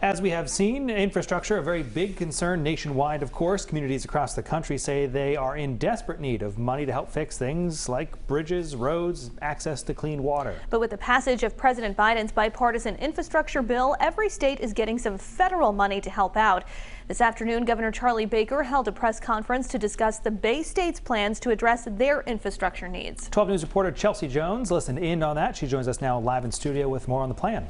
As we have seen, infrastructure, a very big concern nationwide, of course. Communities across the country say they are in desperate need of money to help fix things like bridges, roads, access to clean water. But with the passage of President Biden's bipartisan infrastructure bill, every state is getting some federal money to help out. This afternoon, Governor Charlie Baker held a press conference to discuss the Bay State's plans to address their infrastructure needs. 12 News reporter Chelsea Jones listened in on that. She joins us now live in studio with more on the plan.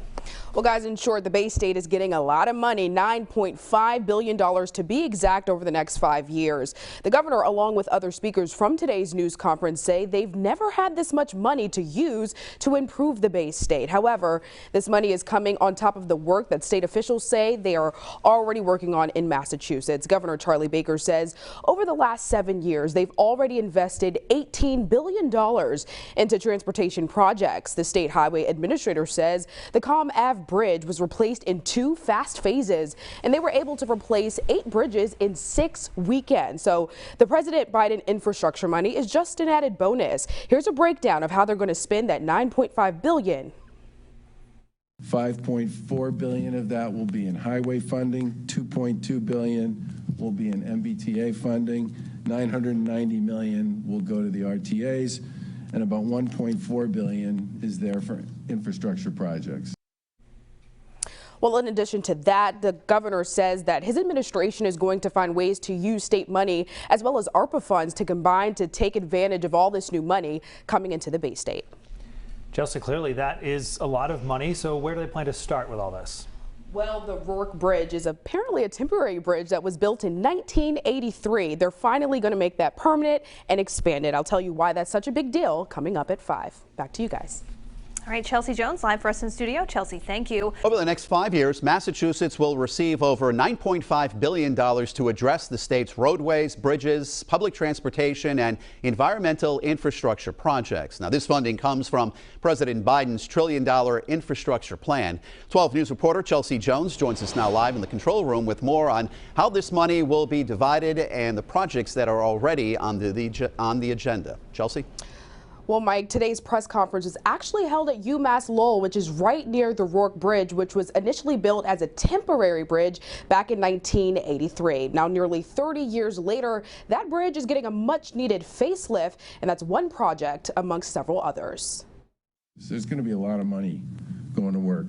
Well, guys, in short, the Bay State is getting a lot of money, $9.5 billion to be exact, over the next 5 years. The governor, along with other speakers from today's news conference, say they've never had this much money to use to improve the Bay State. However, this money is coming on top of the work that state officials say they are already working on in Massachusetts. Governor Charlie Baker says over the last 7 years, they've already invested $18 billion into transportation projects. The state highway administrator says the Comm Ave Bridge was replaced in 2 fast phases, and they were able to replace 8 bridges in 6 weekends. So the President Biden infrastructure money is just an added bonus. Here's a breakdown of how they're going to spend that $9.5 billion. $5.4 billion of that will be in highway funding, $2.2 billion will be in MBTA funding, $990 million will go to the RTAs, and about $1.4 billion is there for infrastructure projects. Well, in addition to that, the governor says that his administration is going to find ways to use state money as well as ARPA funds to combine to take advantage of all this new money coming into the Bay State. Chelsea, clearly that is a lot of money. So where do they plan to start with all this? Well, the Rourke Bridge is apparently a temporary bridge that was built in 1983. They're finally going to make that permanent and expand it. I'll tell you why that's such a big deal coming up at 5. Back to you guys. All right, Chelsea Jones live for us in studio. Chelsea, thank you. Over the next 5 years, Massachusetts will receive over $9.5 billion to address the state's roadways, bridges, public transportation, and environmental infrastructure projects. Now, this funding comes from President Biden's $1 trillion infrastructure plan. 12 News reporter Chelsea Jones joins us now live in the control room with more on how this money will be divided and the projects that are already on the agenda. Chelsea? Well, Mike, today's press conference is actually held at UMass Lowell, which is right near the Rourke Bridge, which was initially built as a temporary bridge back in 1983. Now, nearly 30 years later, that bridge is getting a much-needed facelift, and that's one project amongst several others. There's going to be a lot of money going to work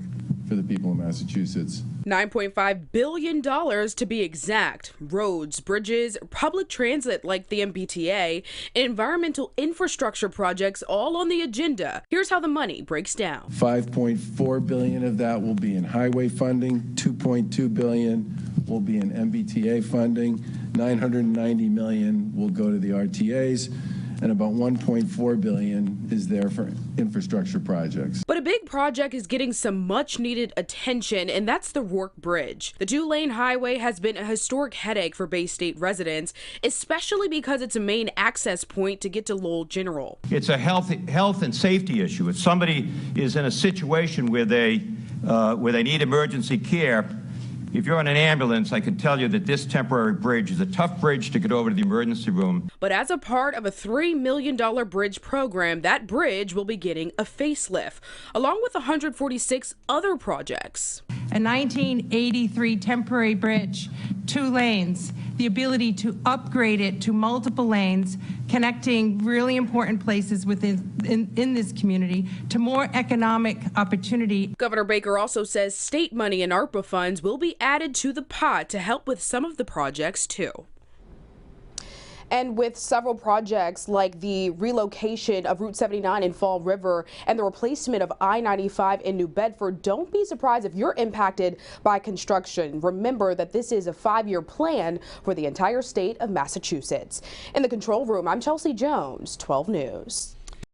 for the people in Massachusetts. $9.5 billion to be exact. Roads, bridges, public transit like the MBTA, environmental infrastructure projects all on the agenda. Here's how the money breaks down. $5.4 billion of that will be in highway funding, $2.2 billion will be in MBTA funding, $990 million will go to the RTAs, and about $1.4 billion is there for infrastructure projects. But a big project is getting some much needed attention, and that's the Rourke Bridge. The 2-lane highway has been a historic headache for Bay State residents, especially because it's a main access point to get to Lowell General. It's a health and safety issue. If somebody is in a situation where they need emergency care, if you're in an ambulance, I can tell you that this temporary bridge is a tough bridge to get over to the emergency room. But as a part of a $3 million bridge program, that bridge will be getting a facelift, along with 146 other projects. A 1983 temporary bridge, 2 lanes, the ability to upgrade it to multiple lanes, connecting really important places in this community to more economic opportunity. Governor Baker also says state money and ARPA funds will be added to the pot to help with some of the projects too. And with several projects like the relocation of Route 79 in Fall River and the replacement of I-95 in New Bedford, don't be surprised if you're impacted by construction. Remember that this is a 5-year plan for the entire state of Massachusetts. In the control room, I'm Chelsea Jones, 12 News.